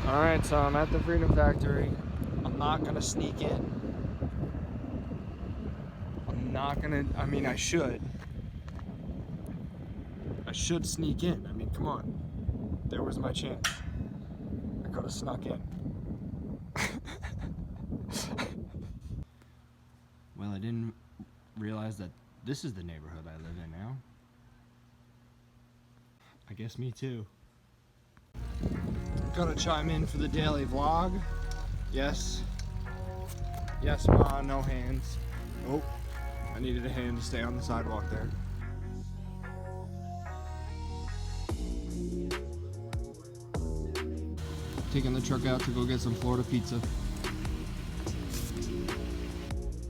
Alright, so I'm at the Freedom Factory. I'm not gonna sneak in. I mean, I should. I should sneak in. I mean, come on. There was my chance. I could have snuck in. Well, I didn't realize that this is the neighborhood I live in now. I guess me too. Gotta chime in for the daily vlog. Yes. Yes, Ma, no hands. Oh, I needed a hand to stay on the sidewalk there. Taking the truck out to go get some Florida pizza.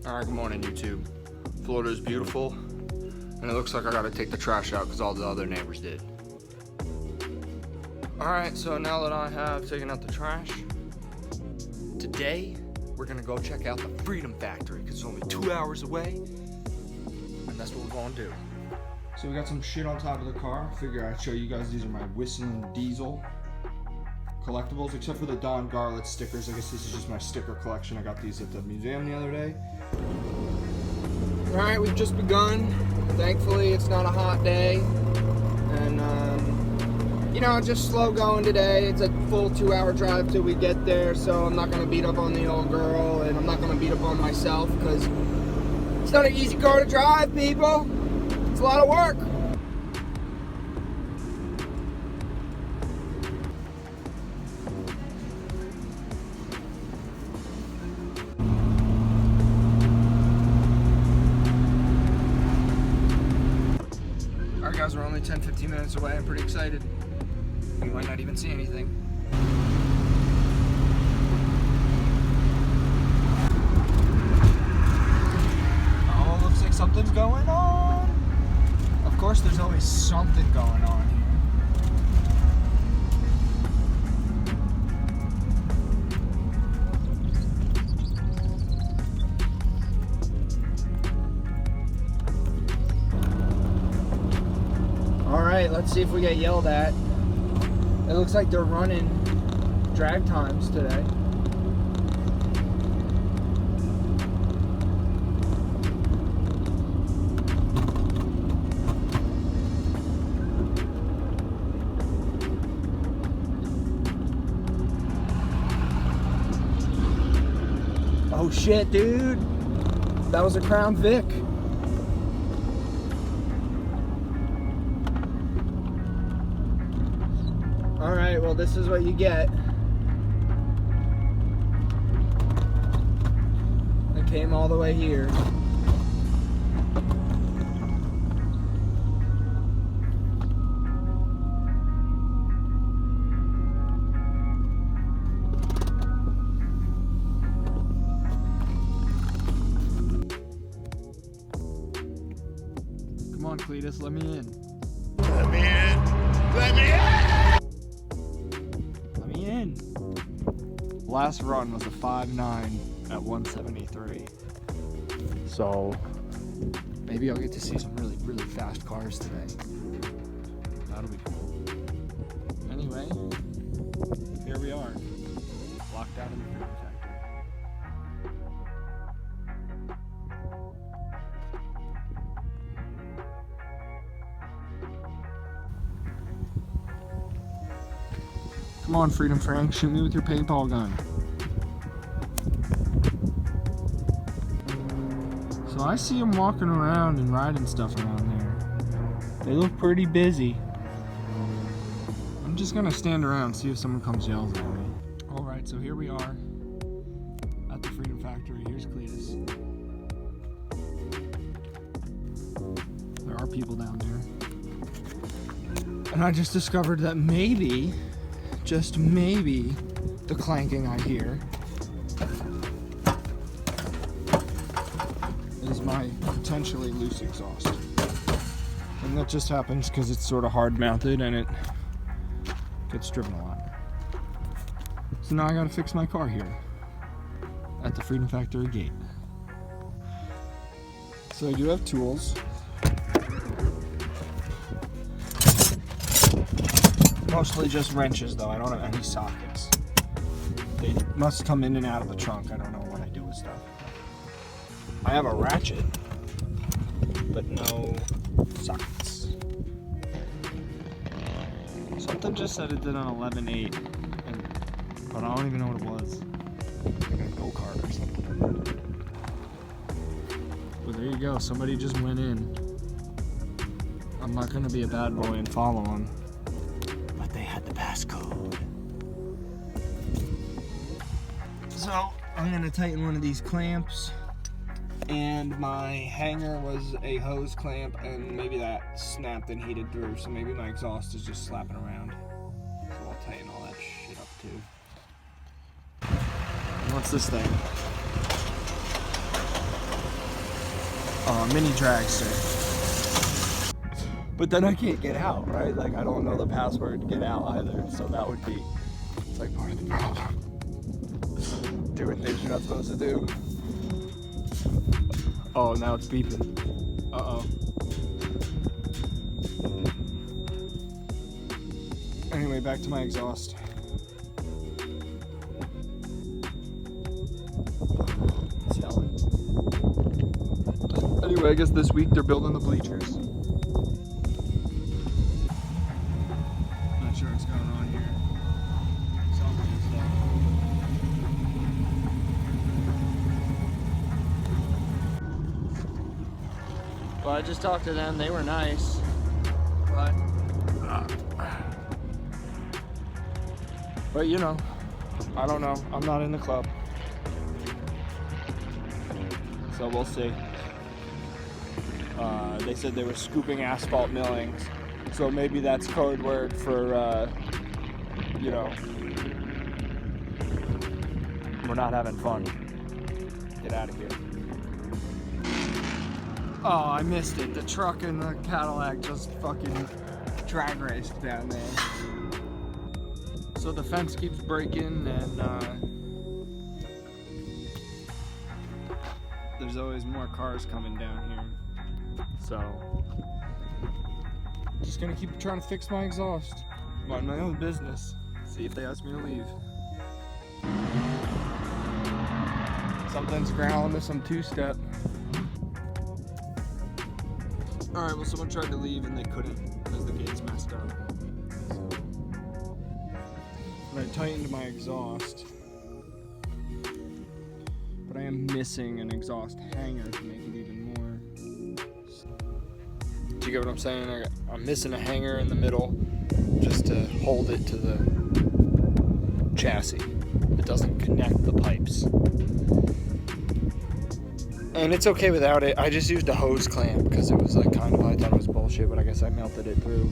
Alright, good morning, YouTube. Florida is beautiful, and it looks like I gotta take the trash out because all the other neighbors did. Alright, so now that I have taken out the trash, today we're gonna go check out the Freedom Factory because it's only 2 hours away, and that's what we're gonna do. So we got some shit on top of the car. Figure I'd show you guys these are my Whistling Diesel collectibles, except for the Don Garlett stickers. I guess this is just my sticker collection. I got these at the museum the other day. Alright, we've just begun. Thankfully, it's not a hot day. And, you know, just slow going today. It's a full 2-hour drive till we get there, so I'm not going to beat up on the old girl, and I'm not going to beat up on myself, because it's not an easy car to drive, people. It's a lot of work. Alright guys, we're only 10-15 minutes away. I'm pretty excited. We might not even see anything. Oh, looks like something's going on. Of course, there's always something going on here. Alright, let's see if we get yelled at. It looks like they're running drag times today. Oh shit, dude. That was a Crown Vic. Alright, well this is what you get. It came all the way here. Come on, Cletus, let me in. Let me in! Let me in! Last run was a 5.9 at 173. So maybe I'll get to see some really, really fast cars today. That'll be cool. Anyway, here we are, locked out in the Freedom Factory. Come on, Freedom Frank, shoot me with your paintball gun. So I see them walking around and riding stuff around there. They look pretty busy. I'm just gonna stand around and see if someone comes yells at me. Alright, so here we are at the Freedom Factory. Here's Cletus. There are people down there. And I just discovered that maybe, just maybe, the clanking I hear is my potentially loose exhaust. And that just happens because it's sort of hard mounted and it gets driven a lot. So now I gotta fix my car here at the Freedom Factory gate. So I do have tools. Mostly just wrenches though, I don't have any sockets. They must come in and out of the trunk. I don't know what I do with stuff. I have a ratchet, but no sockets. Something just said it did on 11.8, but I don't even know what it was. Like a go-kart or something. Well, there you go. Somebody just went in. I'm not gonna be a bad boy and follow them, but they had the passcode. So I'm gonna tighten one of these clamps, and my hanger was a hose clamp, and maybe that snapped and heated through, so maybe my exhaust is just slapping around. So I'll tighten all that shit up too. And what's this thing? Mini dragster. But then I can't get out, right? Like I don't know the password to get out either, so that would be, it's like part of the problem. Doing things you're not supposed to do. Oh, now it's beeping. Uh-oh. Anyway, back to my exhaust. It's yelling. Anyway, I guess this week they're building the bleachers. Not sure what's going on here. Something stuff. Well, I just talked to them. They were nice, but you know, I don't know. I'm not in the club, so we'll see. They said they were scooping asphalt millings, so maybe that's code word for, you know, we're not having fun. Get out of here. Oh, I missed it. The truck and the Cadillac just fucking drag raced down there. So the fence keeps breaking, and there's always more cars coming down here. So, just gonna keep trying to fix my exhaust. Mind my own business. See if they ask me to leave. Something's growling to some two-step. Alright, well someone tried to leave and they couldn't because the gate's messed up. So, and I tightened my exhaust, but I am missing an exhaust hanger to make it even more. Do you get what I'm saying? I'm missing a hanger in the middle just to hold it to the chassis. It doesn't connect the pipes. And it's okay without it. I just used a hose clamp because it was like kind of, I thought it was bullshit, but I guess I melted it through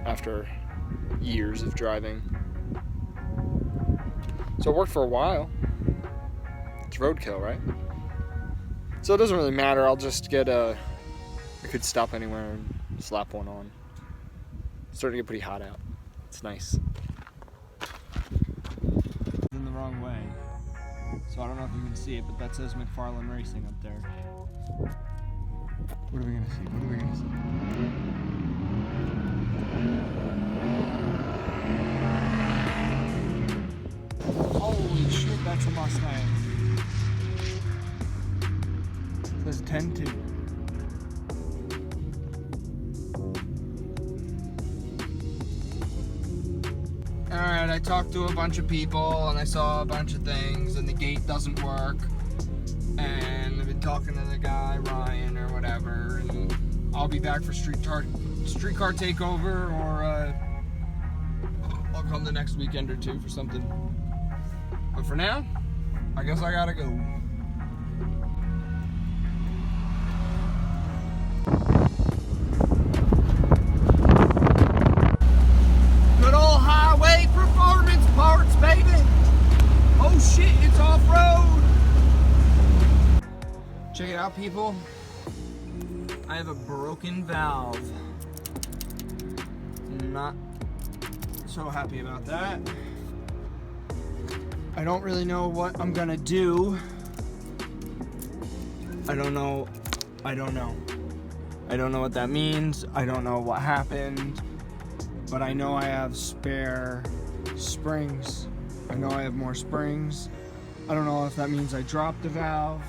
after years of driving. So it worked for a while. It's roadkill, right? So it doesn't really matter. I'll just get I could stop anywhere and slap one on. It's starting to get pretty hot out. It's nice. In the wrong way. So I don't know if you can see it, but that says McFarlane Racing up there. What are we gonna see? What are we gonna see? Holy shit, that's a Mustang. It says 10-2. Alright, I talked to a bunch of people and I saw a bunch of things, and the gate doesn't work. And I've been talking to the guy, Ryan or whatever, and I'll be back for streetcar takeover, or I'll come the next weekend or two for something. But for now, I guess I gotta go. Performance parts, baby. Oh shit, it's off-road. Check it out, people. I have a broken valve. Not so happy about that. I don't really know what I'm gonna do. I don't know what that means. I don't know what happened. But I know I have spare springs I know I have more springs. I don't know if that means I dropped the valve.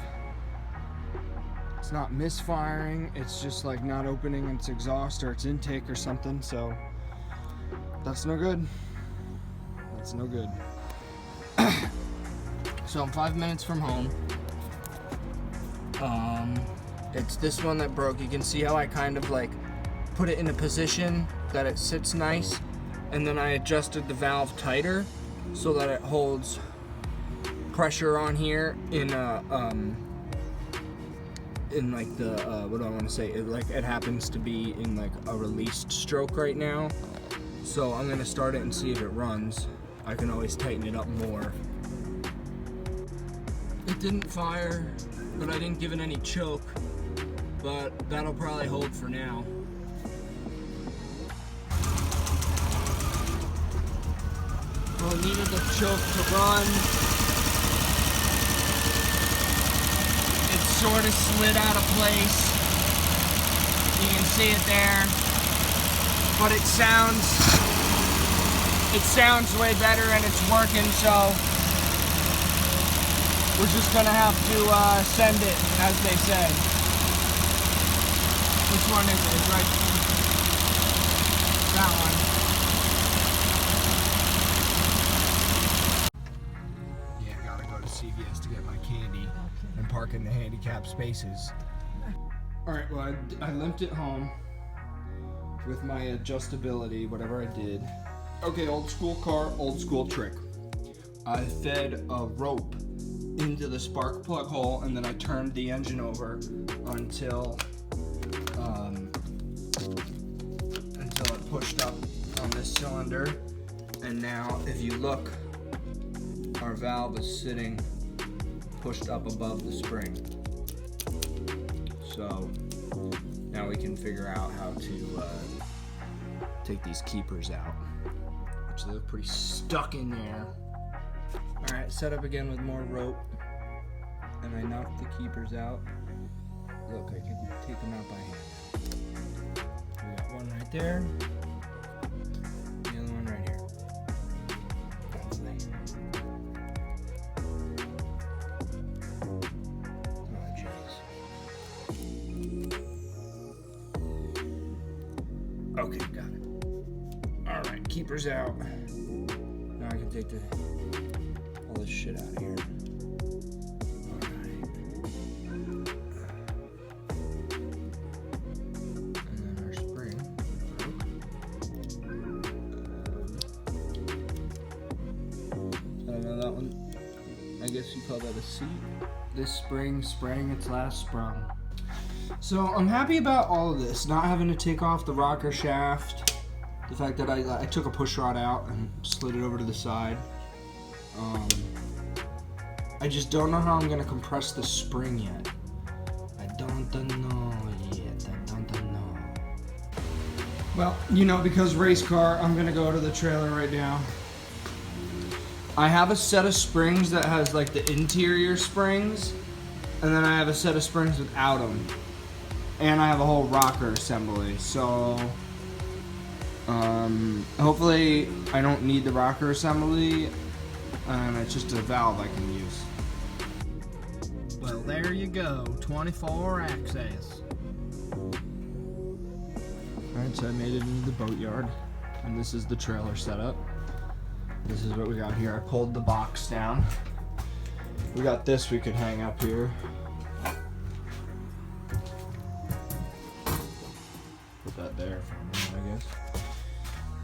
It's not misfiring, it's just like not opening its exhaust or its intake or something, so that's no good. That's no good. So I'm 5 minutes from home. It's this one that broke. You can see how I kind of like put it in a position that it sits nice, and then I adjusted the valve tighter so that it holds pressure on here in like the what do I want to say? It happens to be in like a released stroke right now. So I'm gonna start it and see if it runs. I can always tighten it up more. It didn't fire, but I didn't give it any choke. But that'll probably hold for now. Well, it needed the choke to run. It sort of slid out of place. You can see it there. But it sounds way better and it's working, so we're just gonna have to send it, as they say. Which one is it? It's right. That one. Yeah, gotta go to CVS to get my candy and park in the handicapped spaces. Alright, well, I limped it home with my adjustability, whatever I did. Okay, old school car, old school trick. I fed a rope into the spark plug hole and then I turned the engine over until it pushed up on this cylinder, and now if you look, our valve is sitting pushed up above the spring. So now we can figure out how to take these keepers out, which they look pretty stuck in there. Alright, set up again with more rope, and I knocked the keepers out. Look, I can take them out by hand. We got one right there, the other one right here. Hopefully. Oh, jeez. Okay, got it. Alright, keepers out. Now I can take all this shit out of here. I guess you call that a seat. This spring sprang its last sprung. So I'm happy about all of this, not having to take off the rocker shaft, the fact that I took a push rod out and slid it over to the side. I just don't know how I'm gonna compress the spring yet. I don't know yet. I don't know. Well, you know, because race car, I'm gonna go to the trailer right now. I have a set of springs that has like the interior springs, and then I have a set of springs without them, and I have a whole rocker assembly. So hopefully I don't need the rocker assembly, and it's just a valve I can use. Well, there you go, 24 access. Alright, so I made it into the boatyard, and this is the trailer setup. This is what we got here. I pulled the box down. We got this we could hang up here. Put that there for a minute,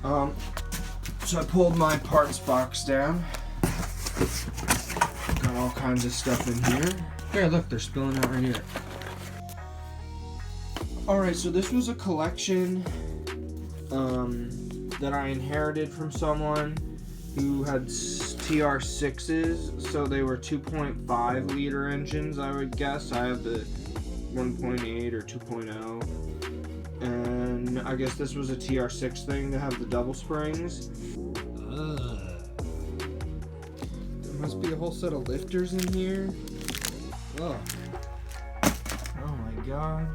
I guess. So I pulled my parts box down. Got all kinds of stuff in here. Here, look, they're spilling out right here. Alright, so this was a collection that I inherited from someone who had TR6s, so they were 2.5 liter engines, I would guess. I have the 1.8 or 2.0, and I guess this was a TR6 thing to have the double springs. There must be a whole set of lifters in here. Oh my god.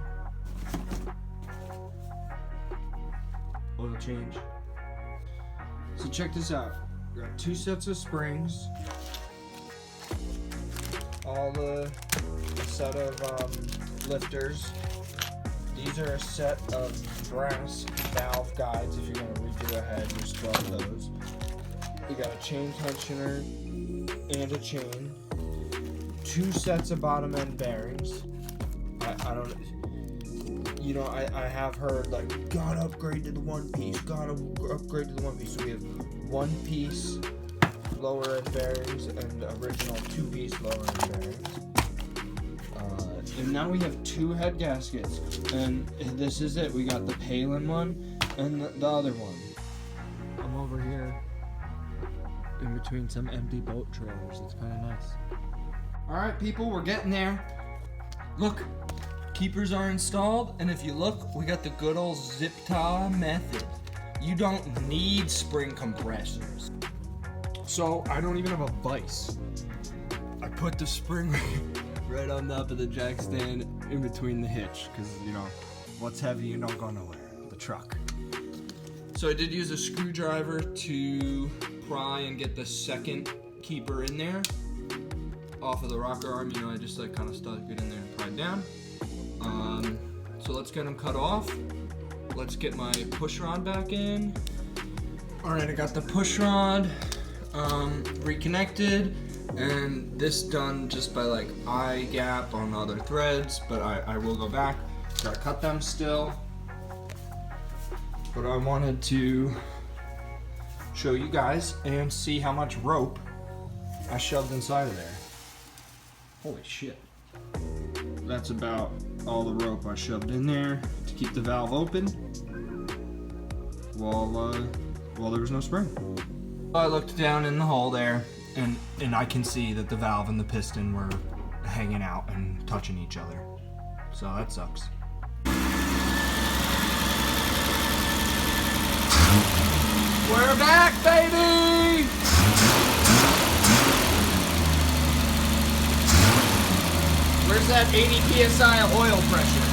Oil change. So check this out. Got 2 sets of springs. A set of lifters. These are a set of brass valve guides. If you're gonna redo a head, there's 12 of those. We got a chain tensioner and a chain. 2 sets of bottom end bearings. I don't, you know, I have heard like, gotta upgrade to the one piece, gotta upgrade to the one piece. So we have 1 piece lower end bearings and original 2-piece lower end bearings. And now we have 2 head gaskets, and this is it. We got the Palin one and the other one. I'm over here in between some empty boat trailers. It's kind of nice. All right, people, we're getting there. Look, keepers are installed, and if you look, we got the good old zip tie method. You don't need spring compressors. So I don't even have a vise. I put the spring right on top of the jack stand in between the hitch, because, you know, what's heavy and don't go nowhere, the truck. So I did use a screwdriver to pry and get the second keeper in there off of the rocker arm. You know, I just like kind of stuck it in there and pried down. So let's get them cut off. Let's get my push rod back in. All right, I got the push rod reconnected, and this done just by like eye gap on other threads, but I will go back. Gotta cut them still. But I wanted to show you guys and see how much rope I shoved inside of there. Holy shit. That's about all the rope I shoved in there to keep the valve open while there was no spring. I looked down in the hole there, and I can see that the valve and the piston were hanging out and touching each other. So that sucks. We're back, baby! Where's that 80 PSI of oil pressure?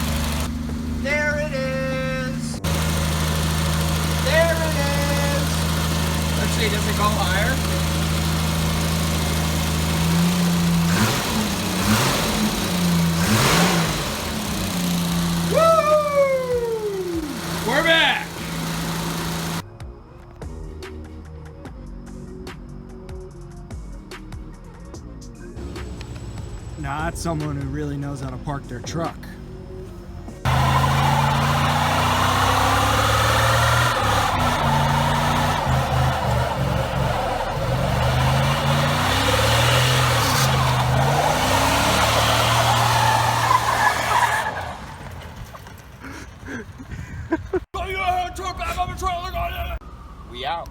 There it is! There it is! Let's see, does it go higher? Woo! We're back! Now that's someone who really knows how to park their truck. We out.